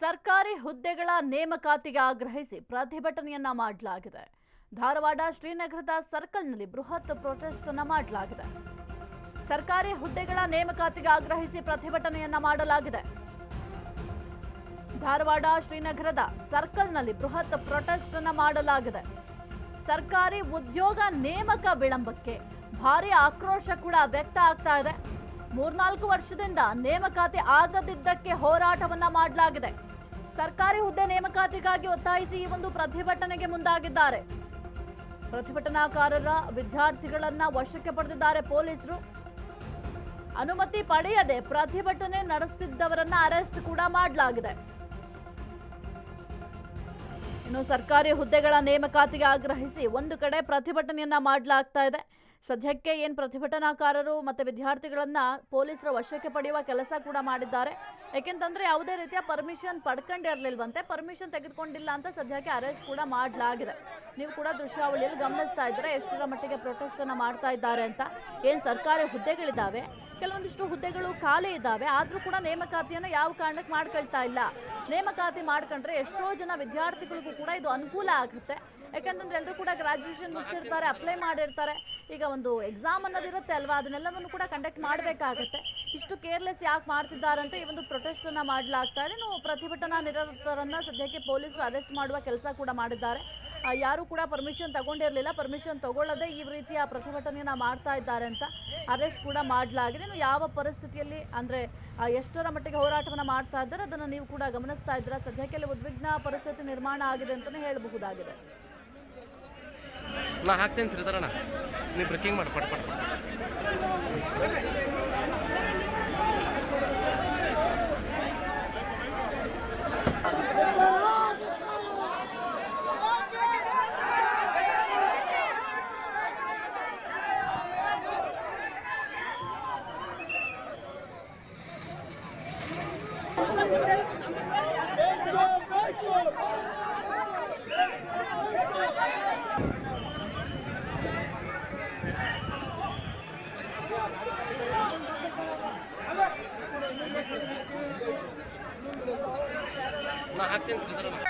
ಸರ್ಕಾರಿ ಹುದ್ದೆಗಳ ನೇಮಕಾತಿಗೆ ಆಗ್ರಹಿಸಿ ಪ್ರತಿಭಟನೆಯನ್ನ ಮಾಡಲಾಗಿದೆ. ಧಾರವಾಡ ಶ್ರೀನಗರದ ಸರ್ಕಲ್ನಲ್ಲಿ ಬೃಹತ್ ಪ್ರೊಟೆಸ್ಟ್ ಅನ್ನು ಮಾಡಲಾಗಿದೆ. ಸರ್ಕಾರಿ ಹುದ್ದೆಗಳ ನೇಮಕಾತಿಗೆ ಆಗ್ರಹಿಸಿ ಪ್ರತಿಭಟನೆಯನ್ನ ಮಾಡಲಾಗಿದೆ. ಧಾರವಾಡ ಶ್ರೀನಗರದ ಸರ್ಕಲ್ನಲ್ಲಿ ಬೃಹತ್ ಪ್ರೊಟೆಸ್ಟ್ ಅನ್ನು ಮಾಡಲಾಗಿದೆ. ಸರ್ಕಾರಿ ಉದ್ಯೋಗ ನೇಮಕ ವಿಳಂಬಕ್ಕೆ ಭಾರಿ ಆಕ್ರೋಶ ಕೂಡ ವ್ಯಕ್ತ ಆಗ್ತಾ ಇದೆ. 3-4 ವರ್ಷದಿಂದ ನೇಮಕಾತಿ ಆಗದಿದ್ದಕ್ಕೆ ಹೋರಾಟವನ್ನ ಮಾಡಲಾಗಿದೆ. ಸರ್ಕಾರಿ ಹುದ್ದೆ ನೇಮಕಾತಿಗಾಗಿ ಒತ್ತಾಯಿಸಿ ಈ ಒಂದು ಪ್ರತಿಭಟನೆಗೆ ಮುಂದಾಗಿದ್ದಾರೆ. ಪ್ರತಿಭಟನಾಕಾರರ ವಿದ್ಯಾರ್ಥಿಗಳನ್ನ ವಶಕ್ಕೆ ಪಡೆದಿದ್ದಾರೆ ಪೊಲೀಸರು. ಅನುಮತಿ ಪಡೆಯದೆ ಪ್ರತಿಭಟನೆ ನಡೆಸುತ್ತಿದ್ದವರನ್ನ ಅರೆಸ್ಟ್ ಕೂಡ ಮಾಡಲಾಗಿದೆ. ಇನ್ನು ಸರ್ಕಾರಿ ಹುದ್ದೆಗಳ ನೇಮಕಾತಿಗೆ ಆಗ್ರಹಿಸಿ ಒಂದು ಕಡೆ ಪ್ರತಿಭಟನೆಯನ್ನ ಮಾಡಲಾಗ್ತಾ ಇದೆ. ಸದ್ಯಕ್ಕೆ ಏನು ಪ್ರತಿಭಟನಾಕಾರರು ಮತ್ತು ವಿದ್ಯಾರ್ಥಿಗಳನ್ನ ಪೊಲೀಸರ ವಶಕ್ಕೆ ಪಡೆಯುವ ಕೆಲಸ ಕೂಡ ಮಾಡಿದ್ದಾರೆ. ಯಾಕೆಂತಂದ್ರೆ ಯಾವುದೇ ರೀತಿಯ ಪರ್ಮಿಷನ್ ಪಡ್ಕೊಂಡಿರಲಿಲ್ವಂತೆ, ಪರ್ಮಿಷನ್ ತೆಗೆದುಕೊಂಡಿಲ್ಲ ಅಂತ ಸದ್ಯಕ್ಕೆ ಅರೆಸ್ಟ್ ಕೂಡ ಮಾಡಲಾಗಿದೆ. ನೀವು ಕೂಡ ದೃಶ್ಯಾವಳಿಯಲ್ಲಿ ಗಮನಿಸ್ತಾ ಇದ್ರೆ ಎಷ್ಟರ ಮಟ್ಟಿಗೆ ಪ್ರೊಟೆಸ್ಟ್ ಅನ್ನ ಮಾಡ್ತಾ ಇದ್ದಾರೆ ಅಂತ. ಏನು ಸರ್ಕಾರಿ ಹುದ್ದೆಗಳಿದ್ದಾವೆ, ಕೆಲವೊಂದಿಷ್ಟು ಹುದ್ದೆಗಳು ಖಾಲಿ ಇದ್ದಾವೆ, ಆದ್ರೂ ಕೂಡ ನೇಮಕಾತಿಯನ್ನು ಯಾವ ಕಾರಣಕ್ಕೆ ಮಾಡ್ಕೊಳ್ತಾ ಇಲ್ಲ. ನೇಮಕಾತಿ ಮಾಡ್ಕೊಂಡ್ರೆ ಎಷ್ಟೋ ಜನ ವಿದ್ಯಾರ್ಥಿಗಳಿಗೂ ಕೂಡ ಇದು ಅನುಕೂಲ ಆಗುತ್ತೆ. ಯಾಕಂತಂದ್ರೆ ಎಲ್ಲರೂ ಕೂಡ ಗ್ರಾಜುಯೇಷನ್ ಮುಗಿಸಿರ್ತಾರೆ, ಅಪ್ಲೈ ಮಾಡಿರ್ತಾರೆ, ಈಗ ಒಂದು ಎಕ್ಸಾಮ್ ಅನ್ನೋದಿರುತ್ತೆ ಅಲ್ವಾ, ಅದನ್ನೆಲ್ಲವನ್ನು ಕೂಡ ಕಂಡಕ್ಟ್ ಮಾಡಬೇಕಾಗತ್ತೆ. ಇಷ್ಟು ಕೇರ್ಲೆಸ್ ಯಾಕೆ ಮಾಡ್ತಿದ್ದಾರೆ ಅಂತ ಈ ಒಂದು ಪ್ರೊಟೆಸ್ಟ್ ಅನ್ನ ಮಾಡಲಾಗ್ತಾ ಇದೆ. ಇನ್ನು ಪ್ರತಿಭಟನಾ ನಿರತರನ್ನ ಸದ್ಯಕ್ಕೆ ಪೊಲೀಸರು ಅರೆಸ್ಟ್ ಮಾಡುವ ಕೆಲಸ ಕೂಡ ಮಾಡಿದ್ದಾರೆ. ಯಾರು ಕೂಡ ಪರ್ಮಿಷನ್ ತಗೊಂಡಿರಲಿಲ್ಲ, ಪರ್ಮಿಷನ್ ತಗೊಳ್ಳದೆ ಈ ರೀತಿಯ ಪ್ರತಿಭಟನೆಯನ್ನ ಮಾಡ್ತಾ ಇದ್ದಾರೆ ಅಂತ ಅರೆಸ್ಟ್ ಕೂಡ ಮಾಡಲಾಗಿದೆ. ಇನ್ನು ಯಾವ ಪರಿಸ್ಥಿತಿಯಲ್ಲಿ ಅಂದ್ರೆ ಎಷ್ಟರ ಮಟ್ಟಿಗೆ ಹೋರಾಟವನ್ನ ಮಾಡ್ತಾ ಇದ್ದಾರೆ ಅದನ್ನು ನೀವು ಕೂಡ ಗಮನಿಸ್ತಾ ಇದ್ದೀರಾ. ಸದ್ಯಕ್ಕೆ ಉದ್ವಿಗ್ನ ಪರಿಸ್ಥಿತಿ ನಿರ್ಮಾಣ ಆಗಿದೆ ಅಂತಾನೆ ಹೇಳಬಹುದಾಗಿದೆ. ನಾ ಹಾಕ್ತೇನೆ ಸರ್ ಇದರಣ್ಣ, ನೀವು ಬ್ರೇಕಿಂಗ್ ಮಾಡಿ ಪಟ್ ಪಟ್ ನಾ ಹಾಕ್ತೇನೆ ಸರ್ ಇದರಣ್ಣ.